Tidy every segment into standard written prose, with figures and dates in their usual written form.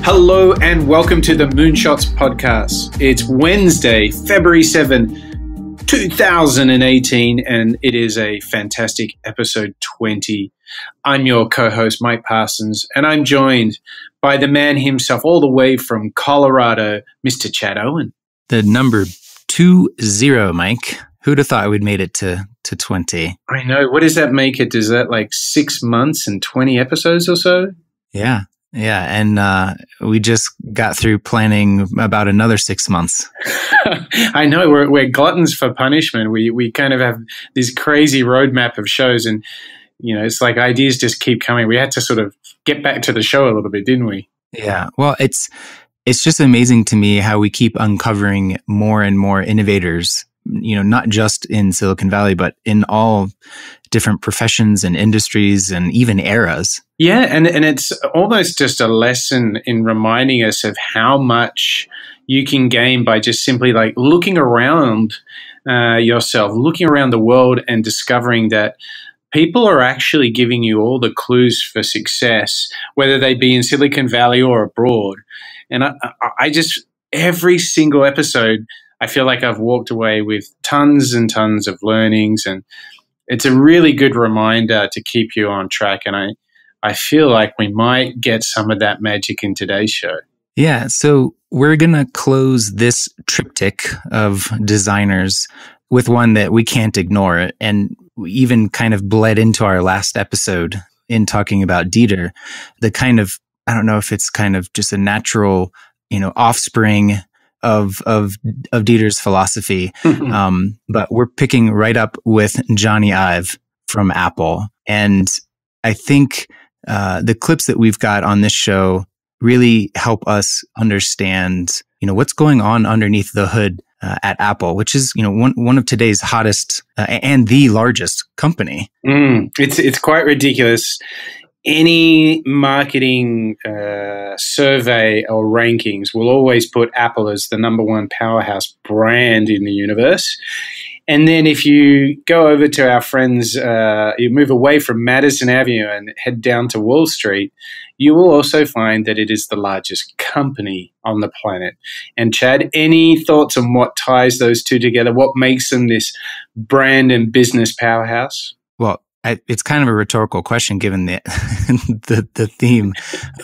Hello and welcome to the Moonshots Podcast. It's Wednesday, February 7, 2018, and it is a fantastic episode 20. I'm your co-host, Mike Parsons, and I'm joined by the man himself all the way from Colorado, Mr. Chad Owen. The number 20, Mike. Who'd have thought we'd made it to 20? I know. What does that make it? Is that like 6 months and 20 episodes or so? Yeah. And we just got through planning about another 6 months. I know we're gluttons for punishment. We kind of have this crazy roadmap of shows, and it's like ideas just keep coming. We had to sort of get back to the show a little bit, didn't we? Yeah. Well, it's just amazing to me how we keep uncovering more and more innovators. Not just in Silicon Valley, but in all different professions and industries and even eras. Yeah, and it's almost just a lesson in reminding us of how much you can gain by just simply like looking around yourself, looking around the world and discovering that people are actually giving you all the clues for success, whether they be in Silicon Valley or abroad. And I just, every single episode, I feel like I've walked away with tons and tons of learnings, and it's a really good reminder to keep you on track. And I feel like we might get some of that magic in today's show. Yeah. So we're going to close this triptych of designers with one that we can't ignore. And we even kind of bled into our last episode in talking about Dieter, the kind of, I don't know if it's kind of just a natural, offspring of Dieter's philosophy. But we're picking right up with Jonny Ive from Apple. And I think the clips that we've got on this show really help us understand, what's going on underneath the hood at Apple, which is, one of today's hottest and the largest company. It's quite ridiculous. Any marketing survey or rankings will always put Apple as the number one powerhouse brand in the universe. And then if you go over to our friends, you move away from Madison Avenue and head down to Wall Street, you will also find that it is the largest company on the planet. And Chad, any thoughts on what ties those two together? What makes them this brand and business powerhouse? Well, it's kind of a rhetorical question given the the theme,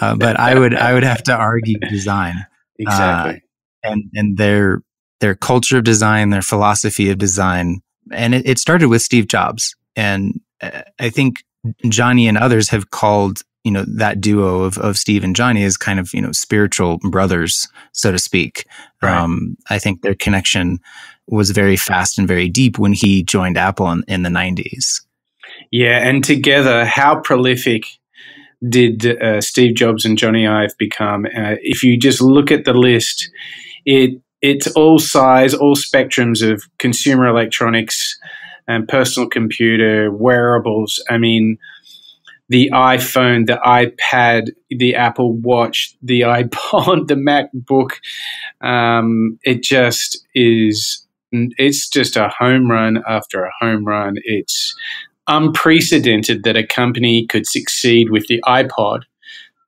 but I would have to argue design. Exactly. And their culture of design, their philosophy of design. And it started with Steve Jobs. And I think Jonny and others have called, that duo of Steve and Jonny as kind of, spiritual brothers, so to speak. Right. I think their connection was very fast and very deep when he joined Apple in the 90s. Yeah, and together, how prolific did Steve Jobs and Jonny Ive become? If you just look at the list, it's all size, all spectrums of consumer electronics and personal computer, wearables. I mean, the iPhone, the iPad, the Apple Watch, the iPod, the MacBook. It's just a home run after a home run. It's unprecedented that a company could succeed with the iPod,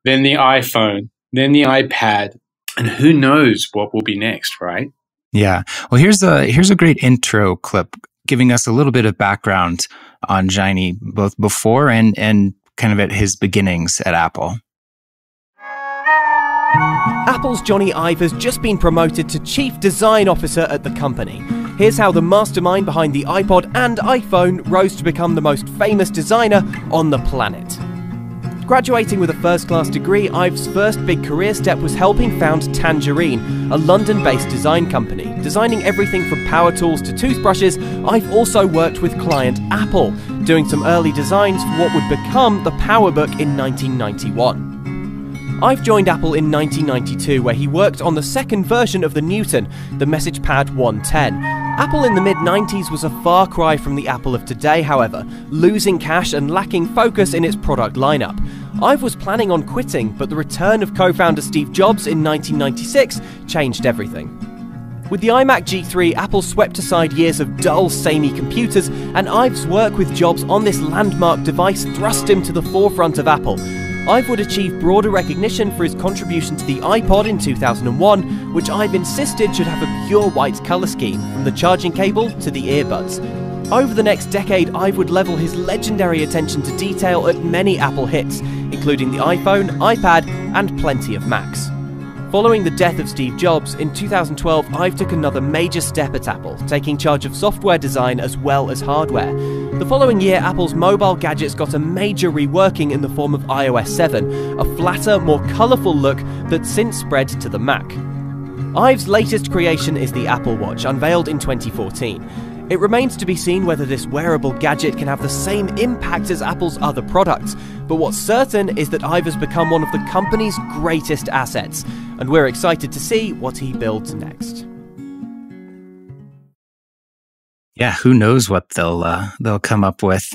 then the iPhone, then the iPad, and who knows what will be next, right? Yeah. Well, here's a great intro clip giving us a little bit of background on Jonny, both before and kind of at his beginnings at Apple. Apple's Jonny Ive has just been promoted to Chief Design Officer at the company. Here's how the mastermind behind the iPod and iPhone rose to become the most famous designer on the planet. Graduating with a first-class degree, Ive's first big career step was helping found Tangerine, a London-based design company. Designing everything from power tools to toothbrushes, Ive also worked with client Apple, doing some early designs for what would become the PowerBook in 1991. Ive joined Apple in 1992, where he worked on the second version of the Newton, the MessagePad 110. Apple in the mid-90s was a far cry from the Apple of today, however, losing cash and lacking focus in its product lineup. Ive was planning on quitting, but the return of co-founder Steve Jobs in 1996 changed everything. With the iMac G3, Apple swept aside years of dull, samey computers, and Ive's work with Jobs on this landmark device thrust him to the forefront of Apple. Ive would achieve broader recognition for his contribution to the iPod in 2001, which Ive insisted should have a pure white colour scheme, from the charging cable to the earbuds. Over the next decade, Ive would level his legendary attention to detail at many Apple hits, including the iPhone, iPad, and plenty of Macs. Following the death of Steve Jobs, in 2012, Ive took another major step at Apple, taking charge of software design as well as hardware. The following year, Apple's mobile gadgets got a major reworking in the form of iOS 7, a flatter, more colourful look that's since spread to the Mac. Ive's latest creation is the Apple Watch, unveiled in 2014. It remains to be seen whether this wearable gadget can have the same impact as Apple's other products, but what's certain is that Ive has become one of the company's greatest assets, and we're excited to see what he builds next. Yeah, who knows what they'll come up with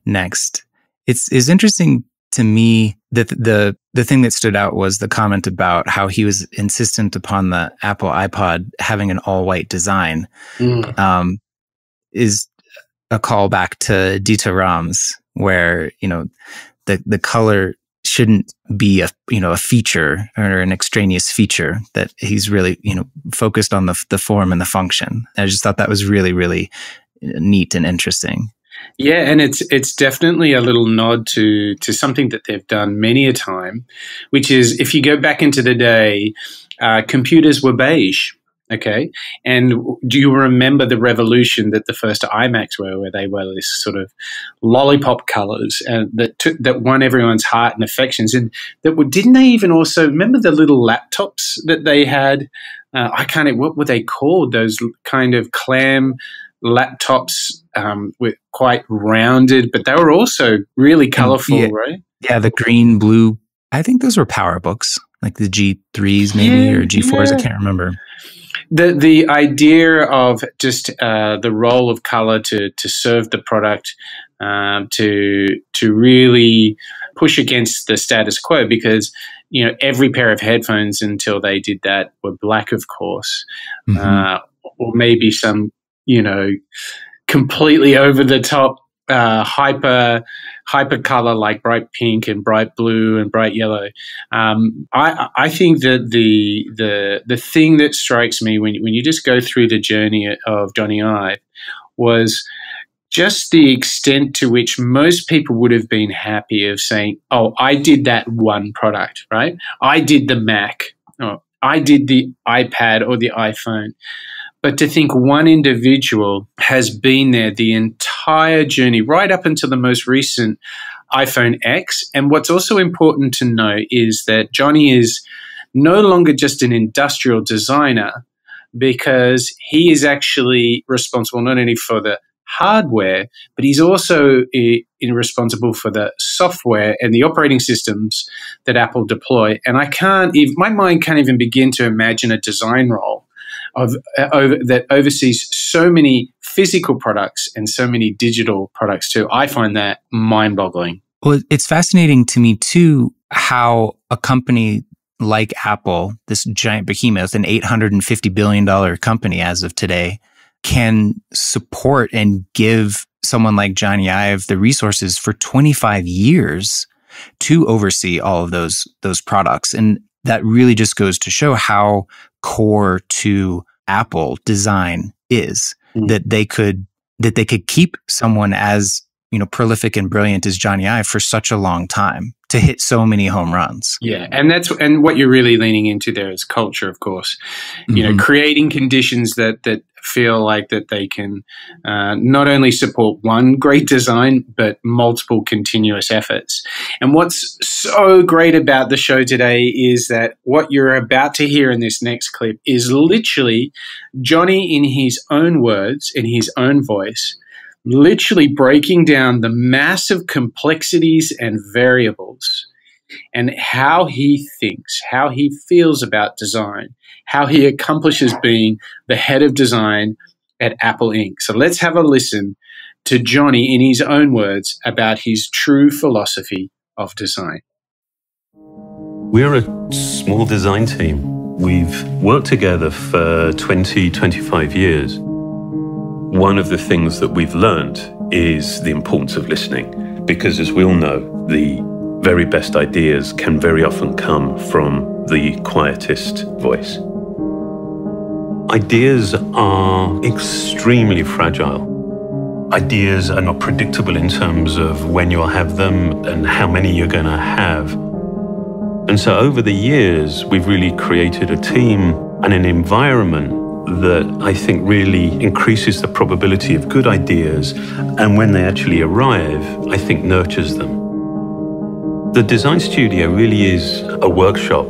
next. It's interesting to me that the thing that stood out was the comment about how he was insistent upon the Apple iPod having an all-white design. Is a callback to Dieter Rams, where the color shouldn't be a feature or an extraneous feature, that he's really focused on the form and the function. And I just thought that was really, really neat and interesting. Yeah, and it's definitely a little nod to something that they've done many a time, which is, if you go back into the day, computers were beige. Okay. And do you remember the revolution that the first iMacs were, where they were this sort of lollipop colors and that won everyone's heart and affections? And didn't they even also remember the little laptops that they had? What were they called? Those kind of clam laptops with quite rounded, but they were also really colorful, right? Yeah, the green, blue. I think those were PowerBooks, like the G3s maybe, or G4s. I can't remember. The idea of just the role of color to serve the product, to really push against the status quo, because every pair of headphones until they did that were black, of course, or maybe some completely over the top hyper color like bright pink and bright blue and bright yellow. I think that the thing that strikes me when you just go through the journey of Jonny Ive was just the extent to which most people would have been happy of saying, oh, I did that one product, right? I did the Mac, or I did the iPad or the iPhone. But to think one individual has been there the entire journey, right up until the most recent iPhone X. And what's also important to know is that Jonny is no longer just an industrial designer, because he is actually responsible not only for the hardware, but he's also responsible for the software and the operating systems that Apple deploy. And my mind can't even begin to imagine a design role that oversees so many physical products and so many digital products too. I find that mind-boggling. Well, it's fascinating to me too how a company like Apple, this giant behemoth, an $850 billion company as of today, can support and give someone like Jonny Ive the resources for 25 years to oversee all of those products. And that really just goes to show how core to Apple design is, that they could keep someone as prolific and brilliant as Jonny Ive for such a long time to hit so many home runs. Yeah, and what you're really leaning into there is culture, of course. Creating conditions that feel like that they can not only support one great design, but multiple continuous efforts. And what's so great about the show today is that what you're about to hear in this next clip is literally Jonny, in his own words, in his own voice, literally breaking down the massive complexities and variables and how he thinks, how he feels about design, how he accomplishes being the head of design at Apple Inc. So let's have a listen to Jonny in his own words about his true philosophy of design. We're a small design team. We've worked together for 20, 25 years. One of the things that we've learned is the importance of listening, because as we all know, the very best ideas can very often come from the quietest voice. Ideas are extremely fragile. Ideas are not predictable in terms of when you'll have them and how many you're going to have. And so over the years, we've really created a team and an environment that I think really increases the probability of good ideas, and when they actually arrive, I think nurtures them. The design studio really is a workshop.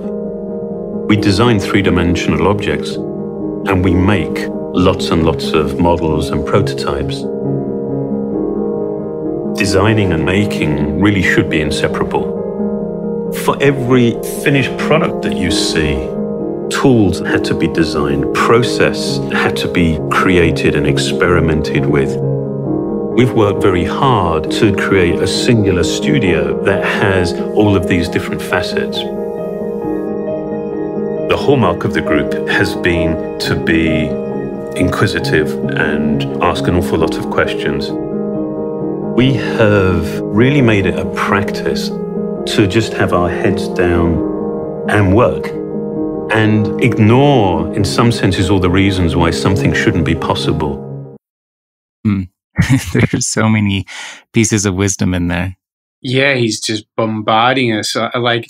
We design three-dimensional objects, and we make lots and lots of models and prototypes. Designing and making really should be inseparable. For every finished product that you see, tools had to be designed, process had to be created and experimented with. We've worked very hard to create a singular studio that has all of these different facets. The hallmark of the group has been to be inquisitive and ask an awful lot of questions. We have really made it a practice to just have our heads down and work and ignore, in some senses, all the reasons why something shouldn't be possible. There's so many pieces of wisdom in there. Yeah, he's just bombarding us. I like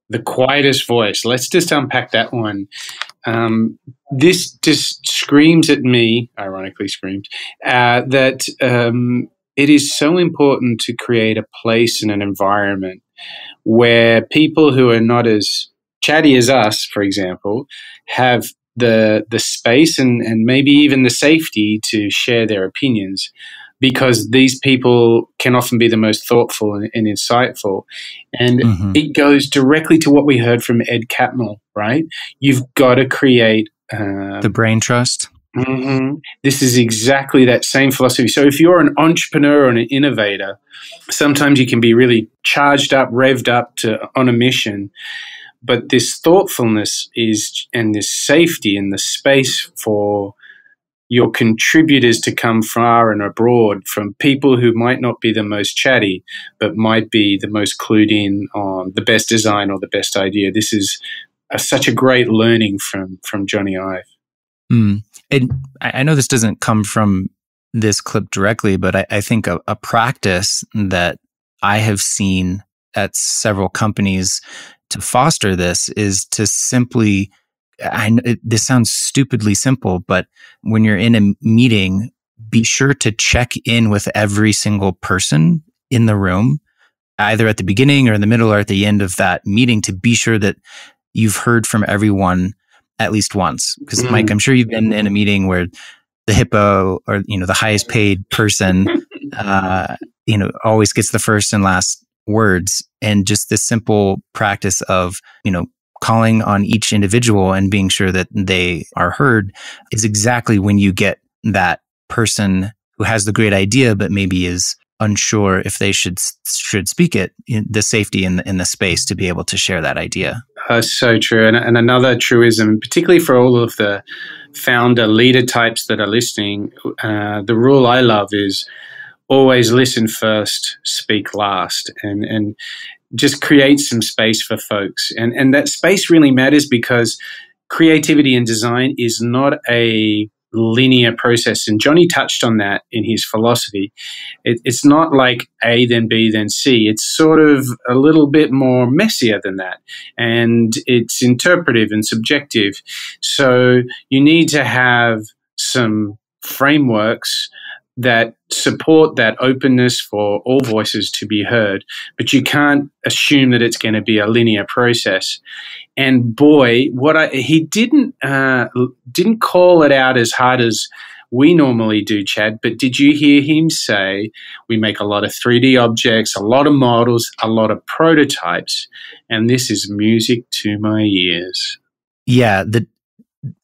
the quietest voice. Let's just unpack that one. This just screams at me, ironically screams, that it is so important to create a place and an environment where people who are not as chatty as us, for example, have the space and maybe even the safety to share their opinions, because these people can often be the most thoughtful and insightful. And it goes directly to what we heard from Ed Catmull, right? You've got to create the brain trust. This is exactly that same philosophy. So if you're an entrepreneur or an innovator, sometimes you can be really charged up, revved up on a mission. But this thoughtfulness and this safety and the space for your contributors to come far and abroad from people who might not be the most chatty, but might be the most clued in on the best design or the best idea. This is such a great learning from Jonny Ive. And I know this doesn't come from this clip directly, but I think a practice that I have seen at several companies to foster this is to simply, this sounds stupidly simple, but when you're in a meeting, be sure to check in with every single person in the room, either at the beginning or in the middle or at the end of that meeting, to be sure that you've heard from everyone at least once. Because Mike, I'm sure you've been in a meeting where the hippo or, the highest paid person, always gets the first and last words. And just this simple practice of, calling on each individual and being sure that they are heard is exactly when you get that person who has the great idea, but maybe is unsure if they should speak it, the safety in the space to be able to share that idea. So true. And another truism, particularly for all of the founder leader types that are listening, the rule I love is always listen first, speak last, and just create some space for folks. And that space really matters because creativity and design is not a linear process. And Jonny touched on that in his philosophy. It's not like A, then B, then C. It's sort of a little bit more messier than that. And it's interpretive and subjective. So you need to have some frameworks that support that openness for all voices to be heard, but you can't assume that it's going to be a linear process. And boy, he didn't call it out as hard as we normally do, Chad, but did you hear him say we make a lot of 3D objects, a lot of models, a lot of prototypes, and this is music to my ears? Yeah, the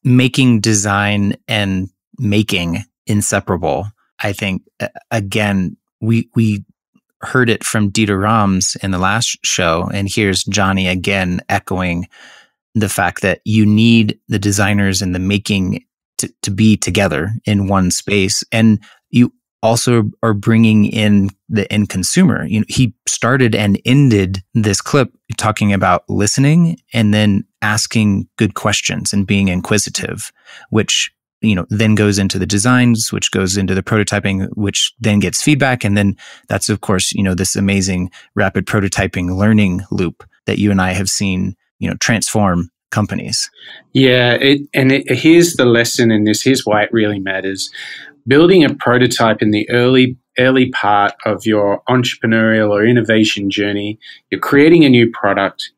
making design and making inseparable. I think, again, we heard it from Dieter Rams in the last show, and here's Jonny again echoing the fact that you need the designers and the making to be together in one space. And you also are bringing in the end consumer. He started and ended this clip talking about listening and then asking good questions and being inquisitive, which then goes into the designs, which goes into the prototyping, which then gets feedback. And then that's, of course, this amazing rapid prototyping learning loop that you and I have seen, transform companies. Yeah. Here's the lesson in this. Here's why it really matters. Building a prototype in the early part of your entrepreneurial or innovation journey, you're creating a new product.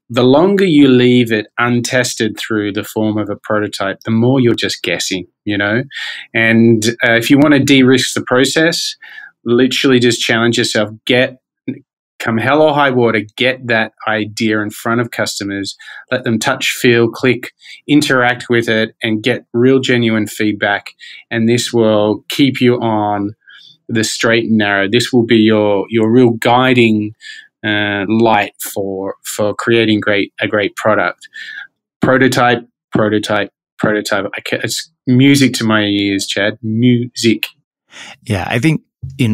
The longer you leave it untested through the form of a prototype, the more you're just guessing, And if you want to de-risk the process, literally just challenge yourself. Come hell or high water, get that idea in front of customers, let them touch, feel, click, interact with it, and get real genuine feedback. And this will keep you on the straight and narrow. This will be your real guiding light for creating a great product. Prototype. It's music to my ears, Chad. Music. Yeah, I think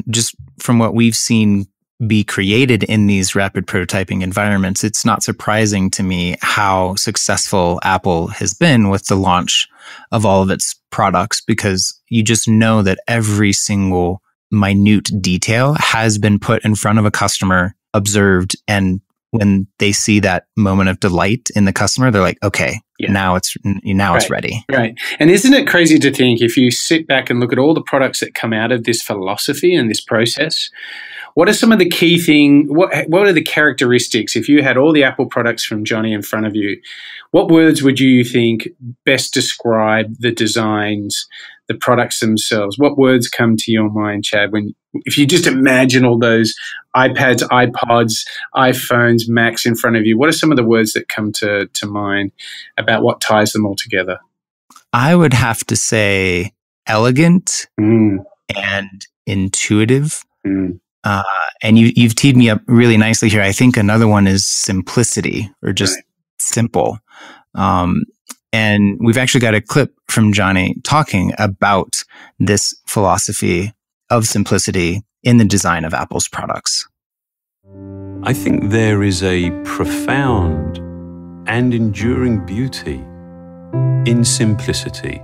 just from what we've seen be created in these rapid prototyping environments, it's not surprising to me how successful Apple has been with the launch of all of its products, because you just know that every single minute detail has been put in front of a customer, observed, and when they see that moment of delight in the customer, they're like, okay, now it's ready. Right. And isn't it crazy to think, if you sit back and look at all the products that come out of this philosophy and this process, what are some of the key things? What are the characteristics? If you had all the Apple products from Jonny in front of you, what words would you think best describe the designs, the products themselves? What words come to your mind, Chad, if you just imagine all those iPads, iPods, iPhones, Macs in front of you? What are some of the words that come to mind about what ties them all together? I would have to say elegant and intuitive. And you've teed me up really nicely here. I think another one is simplicity, or just simple. And we've actually got a clip from Jonny talking about this philosophy of simplicity in the design of Apple's products. I think there is a profound and enduring beauty in simplicity,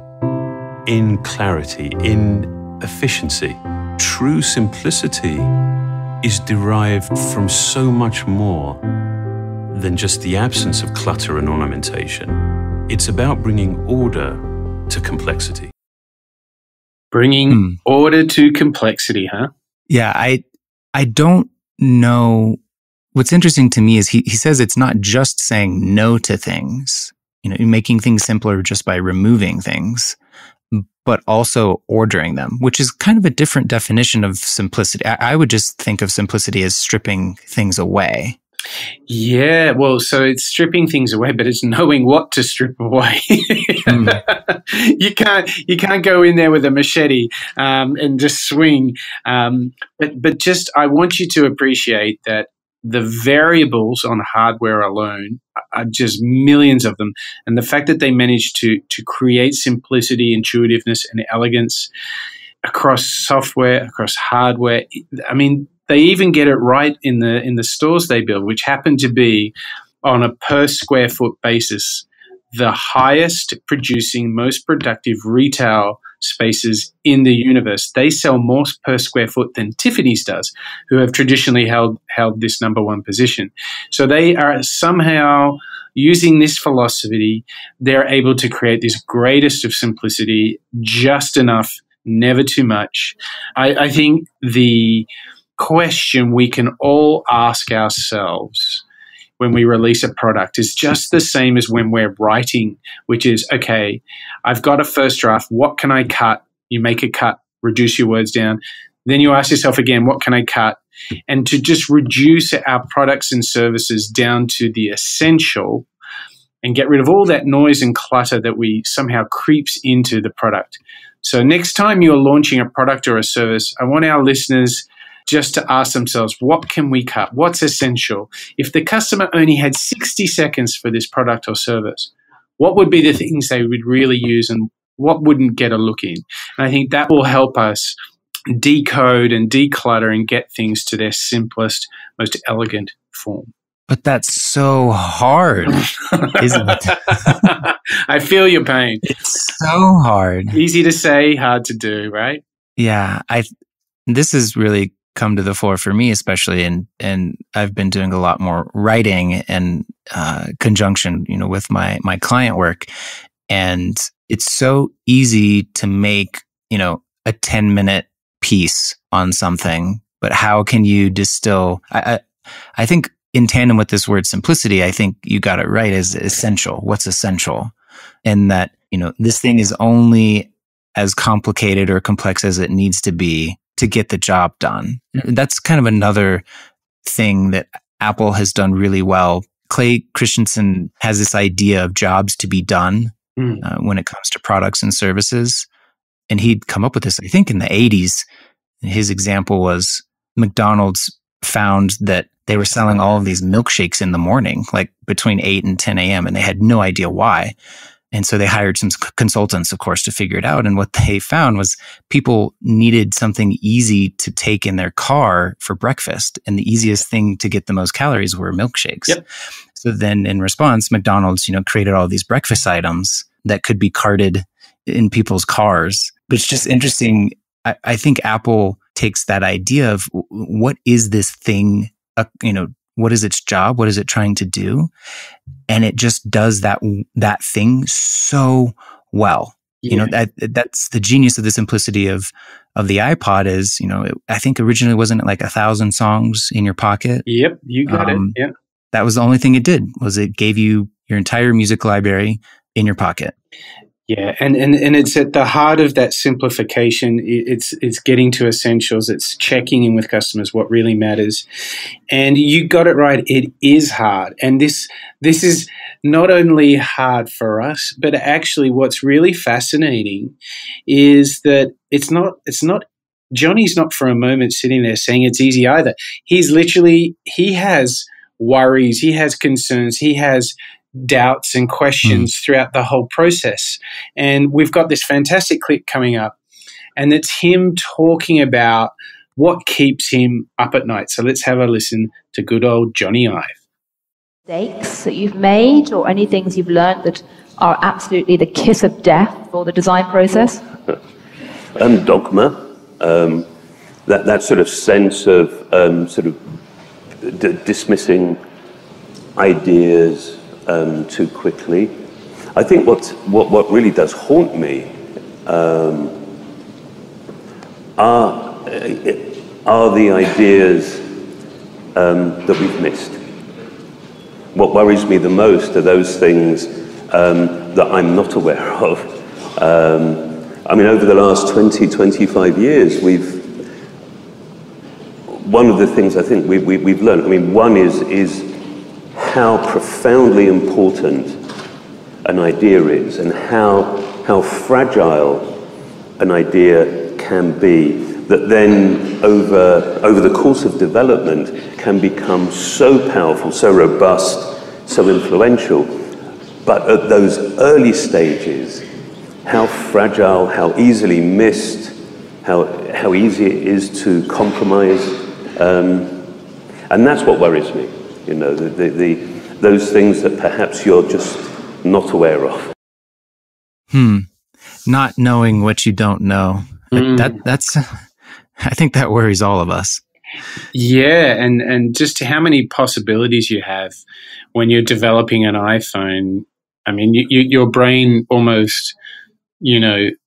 in clarity, in efficiency. True simplicity is derived from so much more than just the absence of clutter and ornamentation. It's about bringing order to complexity. Bringing order to complexity, huh? Yeah, I don't know. What's interesting to me is he says it's not just saying no to things, making things simpler just by removing things, but also ordering them, which is kind of a different definition of simplicity. I would just think of simplicity as stripping things away. Yeah, well, so it's stripping things away, but it's knowing what to strip away. You can't go in there with a machete and just swing. But just, I want you to appreciate that the variables on hardware alone are just millions of them. And the fact that they managed to create simplicity, intuitiveness, and elegance across software, across hardware, I mean, they even get it right in the stores they build, which happen to be on a per square foot basis, the highest producing, most productive retail spaces in the universe. They sell more per square foot than Tiffany's does, who have traditionally held this number one position. So they are somehow using this philosophy, they're able to create this greatest of simplicity, just enough, never too much. I think the question we can all ask ourselves when we release a product is just the same as when we're writing, which is, okay, I've got a first draft. What can I cut? You make a cut, reduce your words down. Then you ask yourself again, what can I cut? And to just reduce our products and services down to the essential and get rid of all that noise and clutter that we somehow creeps into the product. So next time you're launching a product or a service, I want our listeners just to ask themselves, what can we cut? What's essential? If the customer only had 60 seconds for this product or service, what would be the things they would really use and what wouldn't get a look in? And I think that will help us decode and declutter and get things to their simplest, most elegant form. But that's so hard, isn't it? I feel your pain. It's so hard. Easy to say, hard to do, right? Yeah, this has really come to the fore for me, especially, and I've been doing a lot more writing and conjunction, with my client work, and it's so easy to make a 10-minute piece on something, but how can you distill? I think in tandem with this word simplicity, I think you got it right, is essential. What's essential? And that, this thing is only as complicated or complex as it needs to be to get the job done. That's kind of another thing that Apple has done really well. Clay Christensen has this idea of jobs to be done when it comes to products and services. And he'd come up with this, I think, in the 80s. His example was McDonald's found that they were selling all of these milkshakes in the morning, like between 8 and 10 a.m., and they had no idea why. And so they hired some consultants, of course, to figure it out. And what they found was people needed something easy to take in their car for breakfast. And the easiest thing to get the most calories were milkshakes. Yep. So then in response, McDonald's, created all these breakfast items that could be carted in people's cars. But it's just interesting. I think Apple takes that idea of what is this thing, what is its job? What is it trying to do? And it just does that thing so well. Yeah. That's the genius of the simplicity of the iPod is, I think originally wasn't it like 1,000 songs in your pocket? Yep, you got it. Yeah. That was the only thing it did, was it gave you your entire music library in your pocket. Yeah, and it's at the heart of that simplification. It's getting to essentials. It's checking in with customers what really matters. And you got it right. It is hard. And this is not only hard for us, but actually what's really fascinating is that it's not Jonny's not for a moment sitting there saying it's easy either. He has worries, he has concerns, he has doubts and questions throughout the whole process. And we've got this fantastic clip coming up, and it's him talking about what keeps him up at night. So let's have a listen to good old Jonny Ive. Mistakes that you've made, or any things you've learned that are absolutely the kiss of death for the design process? Dogma, that sort of sense of dismissing ideas too quickly. I think what really does haunt me are the ideas that we've missed. What worries me the most are those things that I'm not aware of. Over the last 20, 25 years, one of the things I think we've learned, one is how profoundly important an idea is and how fragile an idea can be, that then over the course of development can become so powerful, so robust, so influential. But at those early stages, how fragile, how easily missed, how easy it is to compromise. And that's what worries me. Those things that perhaps you're just not aware of. Not knowing what you don't know. That's I think that worries all of us. Yeah, and just how many possibilities you have when you're developing an iPhone. Your brain almost,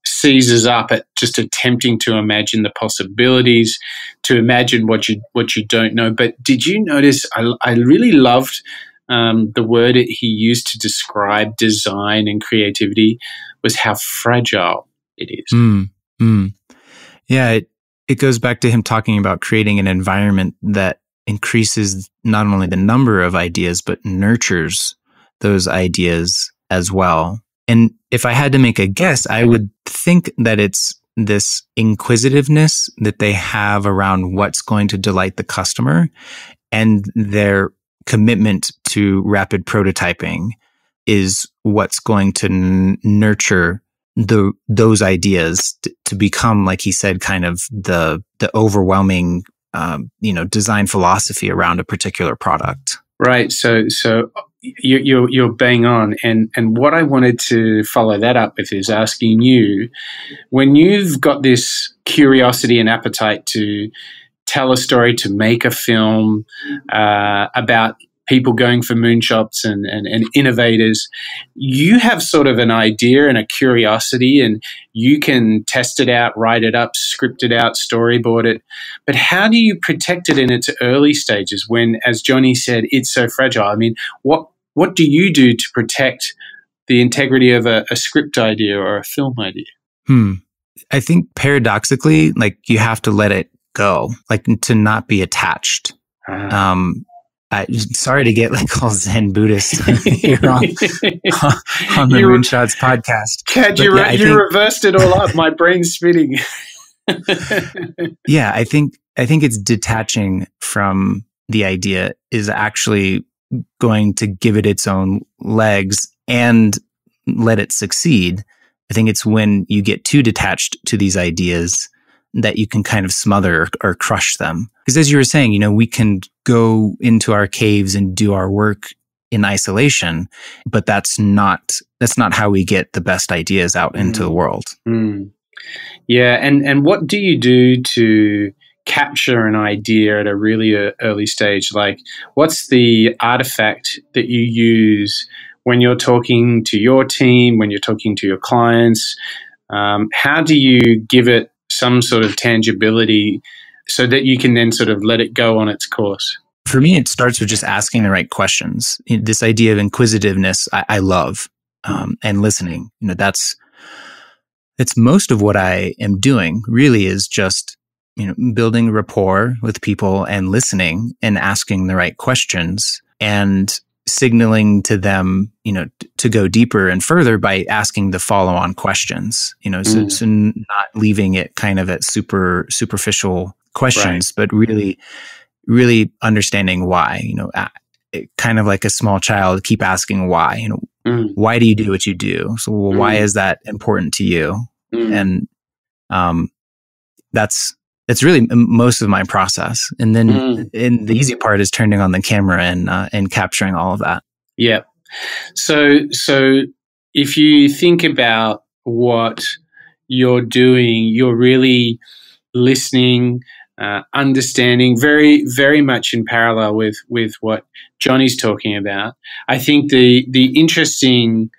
seizes up at just attempting to imagine the possibilities, to imagine what you don't know. But did you notice? I really loved the word he used to describe design and creativity was how fragile it is. Yeah, it goes back to him talking about creating an environment that increases not only the number of ideas, but nurtures those ideas as well. And if I had to make a guess, I would think that it's this inquisitiveness that they have around what's going to delight the customer, and their commitment to rapid prototyping is what's going to nurture those ideas to become, like he said, kind of the overwhelming design philosophy around a particular product. Right. So you're bang on, and what I wanted to follow that up with is asking you, when you've got this curiosity and appetite to tell a story, to make a film about people going for moonshots and innovators, you have sort of an idea and a curiosity, and you can test it out, write it up, script it out, storyboard it. But how do you protect it in its early stages when, as Jonny said, it's so fragile? I mean, what do you do to protect the integrity of a script idea or a film idea? I think paradoxically, like, you have to let it go, like, to not be attached. Sorry to get like all Zen Buddhist here on the Moonshots podcast. Chad, you reversed it all up. My brain's spinning. Yeah, I think it's detaching from the idea is actually going to give it its own legs and let it succeed. I think it's when you get too detached to these ideas that you can kind of smother or crush them. Because as you were saying, we can go into our caves and do our work in isolation, but that's not how we get the best ideas out into the world. Yeah, and what do you do to capture an idea at a really early stage? Like, what's the artifact that you use when you're talking to your team, when you're talking to your clients? How do you give it some sort of tangibility so that you can then sort of let it go on its course? For me, it starts with just asking the right questions. This idea of inquisitiveness, I love, and listening. That's most of what I am doing. Really, is just building rapport with people and listening and asking the right questions and signaling to them, to go deeper and further by asking the follow-on questions. So not leaving it kind of at superficial questions, right, but really understanding why, kind of like a small child, keep asking why, why do you do what you do? So why is that important to you? And that's really most of my process. And then the easy part is turning on the camera and capturing all of that. Yeah. So if you think about what you're doing, you're really listening, understanding, very, very much in parallel with what Jonny's talking about. I think the interesting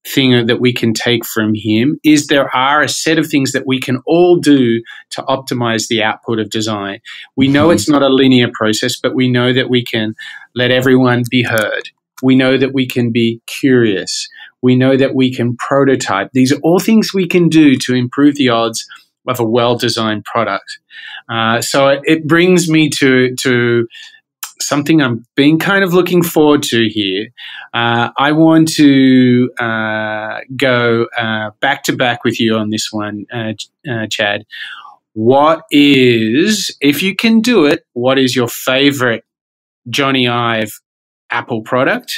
thing that we can take from him is there are a set of things that we can all do to optimize the output of design. We know it's not a linear process, but we know that we can let everyone be heard. We know that we can be curious. We know that we can prototype. These are all things we can do to improve the odds of a well-designed product. So it brings me to something I'm been kind of looking forward to here. I want to go back to back with you on this one, Chad. What is, if you can do it, what is your favorite Jonny Ive Apple product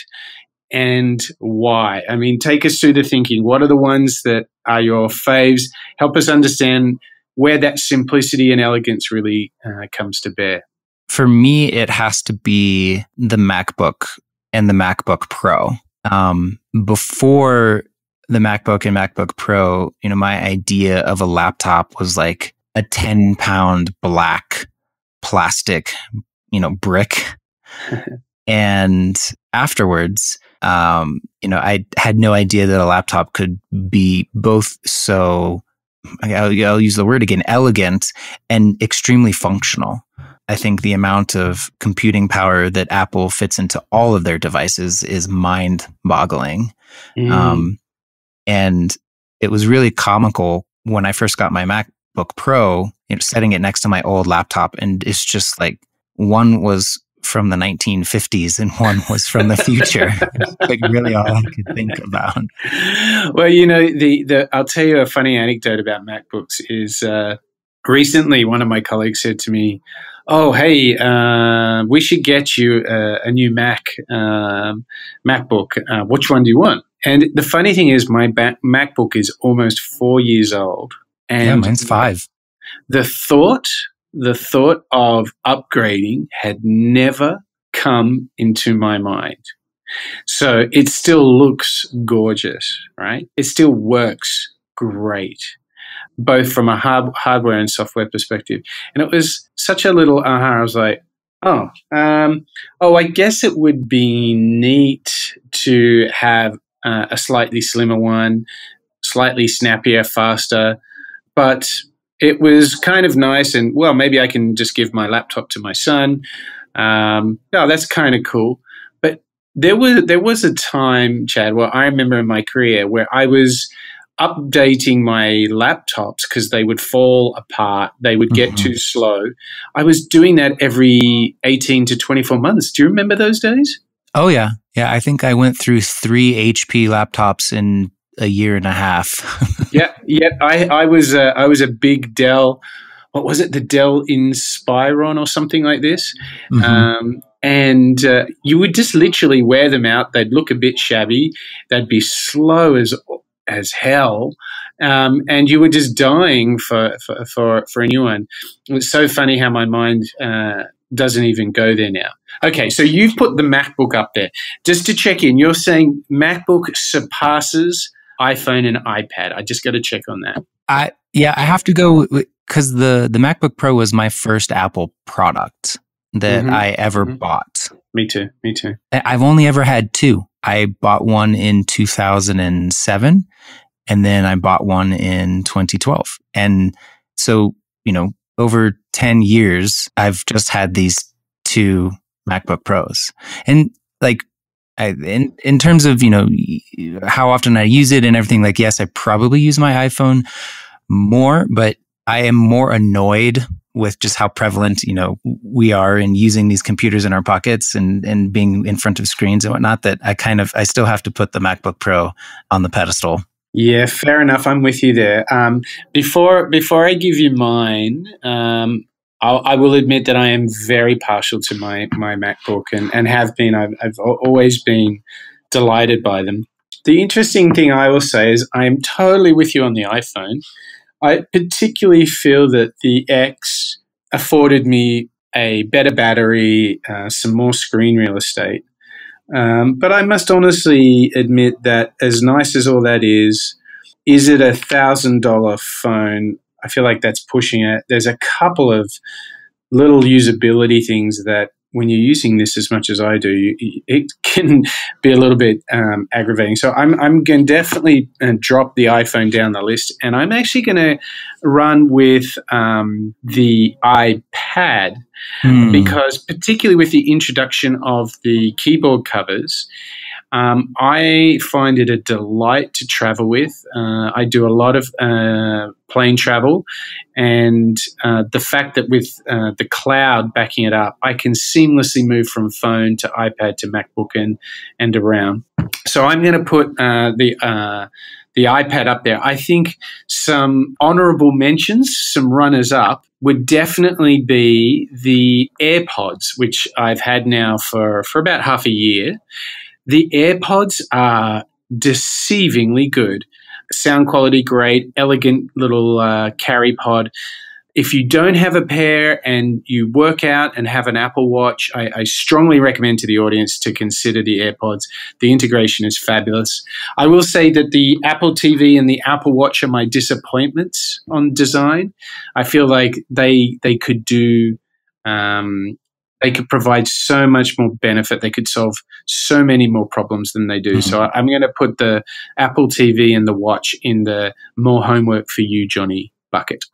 and why? I mean, take us through the thinking. What are the ones that are your faves? Help us understand where that simplicity and elegance really comes to bear. For me, it has to be the MacBook and the MacBook Pro. Before the MacBook and MacBook Pro, my idea of a laptop was like a 10-pound black plastic, brick. And afterwards, I had no idea that a laptop could be both so, I'll use the word again, elegant and extremely functional. I think the amount of computing power that Apple fits into all of their devices is mind-boggling. And it was really comical when I first got my MacBook Pro, setting it next to my old laptop, and it's just like one was from the 1950s and one was from the future. Like really all I could think about. Well, you know, I'll tell you a funny anecdote about MacBooks is recently one of my colleagues said to me, "Oh, hey, we should get you a new MacBook. Which one do you want?" And the funny thing is my MacBook is almost 4 years old. And yeah, mine's 5. The thought of upgrading had never come into my mind. So it still looks gorgeous, right? It still works great, both from a hardware and software perspective. And it was such a little aha. I was like, I guess it would be neat to have a slightly slimmer one, slightly snappier, faster, but it was kind of nice. And, well, maybe I can just give my laptop to my son. That's kind of cool. But there was a time, Chad, where I remember in my career where I was updating my laptops because they would fall apart. They would get too slow. I was doing that every 18 to 24 months. Do you remember those days? Oh, yeah. Yeah, I think I went through 3 HP laptops in a year and a half. Yeah. I was a big Dell. What was it? The Dell Inspiron or something like this. And you would just literally wear them out. They'd look a bit shabby. They'd be slow as hell. And you were just dying for a new one. It's so funny how my mind doesn't even go there now. Okay, so you've put the MacBook up there. Just to check in, you're saying MacBook surpasses iPhone and iPad. I just got to check on that. I have to go because the MacBook Pro was my first Apple product that I ever bought. Me too. I've only ever had 2. I bought one in 2007 and then I bought one in 2012. And so, over 10 years, I've just had these 2 MacBook Pros. And like, in terms of, how often I use it and everything, like, yes, I probably use my iPhone more, but I am more annoyed with just how prevalent, we are in using these computers in our pockets and being in front of screens and whatnot, that I still have to put the MacBook Pro on the pedestal. Yeah, fair enough. I'm with you there. Before I give you mine, I will admit that I am very partial to my MacBook and have been. I've always been delighted by them. The interesting thing I will say is I am totally with you on the iPhone. I particularly feel that the X afforded me a better battery, some more screen real estate. But I must honestly admit that as nice as all that is it $1,000 phone? I feel like that's pushing it. There's a couple of little usability things that when you're using this as much as I do, it can be a little bit aggravating. So I'm going to definitely drop the iPhone down the list, and I'm actually going to run with the iPad because particularly with the introduction of the keyboard covers, I find it a delight to travel with. I do a lot of plane travel, and the fact that with the cloud backing it up, I can seamlessly move from phone to iPad to MacBook and around. So I'm going to put the iPad up there. I think some honorable mentions, some runners up, would definitely be the AirPods, which I've had now for about half a year. The AirPods are deceivingly good. Sound quality great, elegant little carry pod. If you don't have a pair and you work out and have an Apple Watch, I strongly recommend to the audience to consider the AirPods. The integration is fabulous. I will say that the Apple TV and the Apple Watch are my disappointments on design. I feel like they could do they could provide so much more benefit. They could solve so many more problems than they do. So I'm going to put the Apple TV and the watch in the more homework for you, Jonny bucket.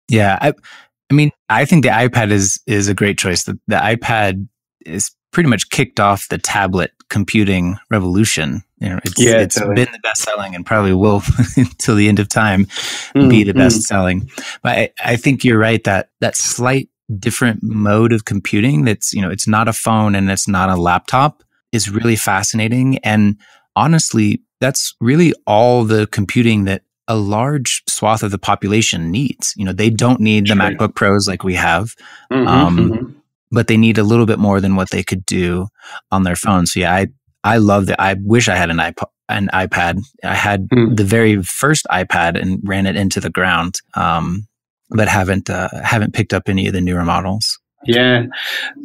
Yeah. I mean, I think the iPad is a great choice. The iPad is pretty much kicked off the tablet computing revolution. It's totally been the best selling and probably will until the end of time be the best selling. But I think you're right that slight different mode of computing that's, it's not a phone and it's not a laptop is really fascinating. And honestly, that's really all the computing that a large swath of the population needs. They don't need the MacBook Pros like we have, but they need a little bit more than what they could do on their phone. So yeah, I love that. I wish I had an iPad. I had the very first iPad and ran it into the ground, but haven't picked up any of the newer models. Yeah,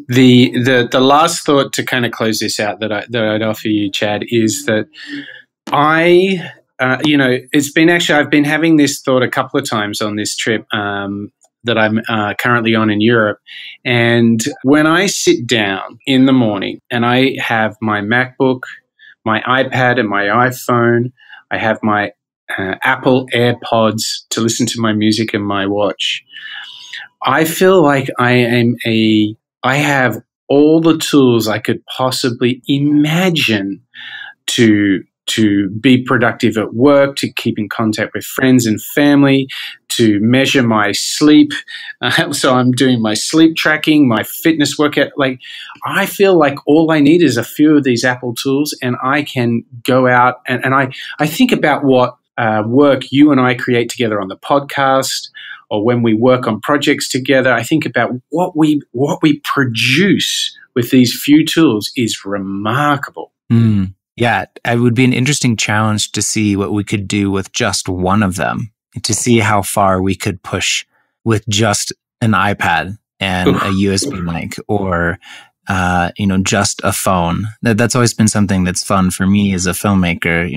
the last thought to kind of close this out that I'd offer you, Chad, is that it's been I've been having this thought a couple of times on this trip that I'm currently on in Europe. And when I sit down in the morning and I have my MacBook, my iPad and my iPhone, I have my Apple AirPods to listen to my music and my watch, I feel like I have all the tools I could possibly imagine to be productive at work, to keep in contact with friends and family, to measure my sleep. So I'm doing my sleep tracking, my fitness workout. Like, I feel like all I need is a few of these Apple tools, and I can go out and I think about what work you and I create together on the podcast, or when we work on projects together. I think about what we produce with these few tools is remarkable. Yeah, it would be an interesting challenge to see what we could do with just one of them, to see how far we could push with just an iPad and a USB mic, or just a phone. That's always been something that's fun for me as a filmmaker.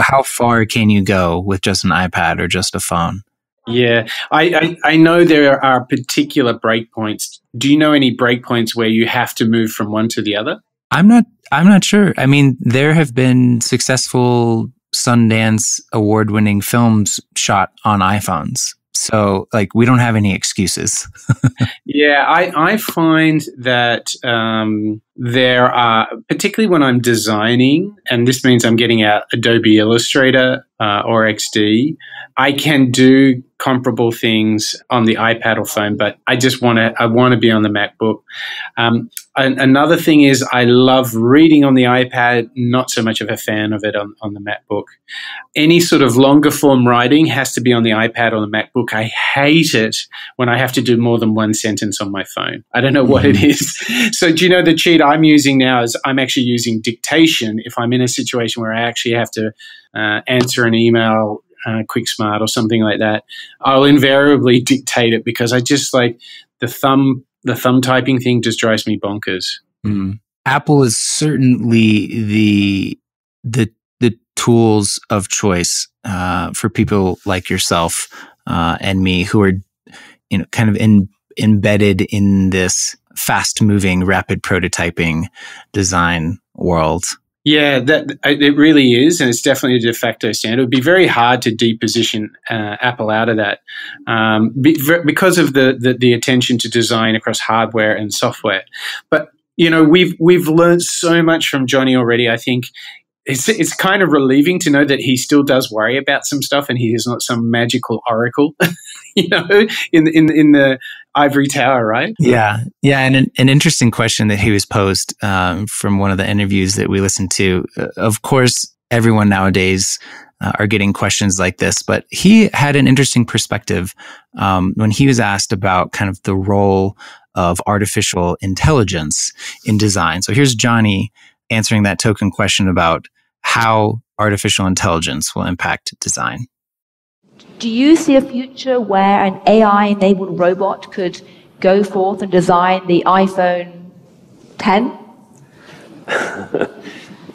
How far can you go with just an iPad or just a phone? Yeah, I know there are particular breakpoints. Do you know any breakpoints where you have to move from one to the other? I'm not sure. I mean, there have been successful Sundance award-winning films shot on iPhones. So, we don't have any excuses. Yeah, I find that there are, particularly when I'm designing, and this means I'm getting out Adobe Illustrator or XD, I can do comparable things on the iPad or phone, but I want to be on the MacBook. Another thing is I love reading on the iPad, not so much of a fan of it on the MacBook. Any sort of longer form writing has to be on the iPad or the MacBook. I hate it when I have to do more than one sentence on my phone. I don't know what it is. So do you know the cheat I'm using now is I'm actually using dictation if I'm in a situation where I actually have to answer an email quick smart or something like that. I'll invariably dictate it because I just like the thumb typing thing just drives me bonkers. Apple is certainly the tools of choice for people like yourself and me who are kind of embedded in this fast moving, rapid prototyping design world. Yeah, it really is, and it's definitely a de facto standard. It would be very hard to deposition Apple out of that because of the attention to design across hardware and software. But we've learned so much from Jonny already. I think it's kind of relieving to know that he still does worry about some stuff, and he is not some magical oracle, in the ivory tower, right? Yeah. And an interesting question that he was posed from one of the interviews that we listened to. Of course, everyone nowadays are getting questions like this, but he had an interesting perspective when he was asked about kind of the role of artificial intelligence in design. So here's Jonny answering that token question about how artificial intelligence will impact design. Do you see a future where an AI-enabled robot could go forth and design the iPhone 10?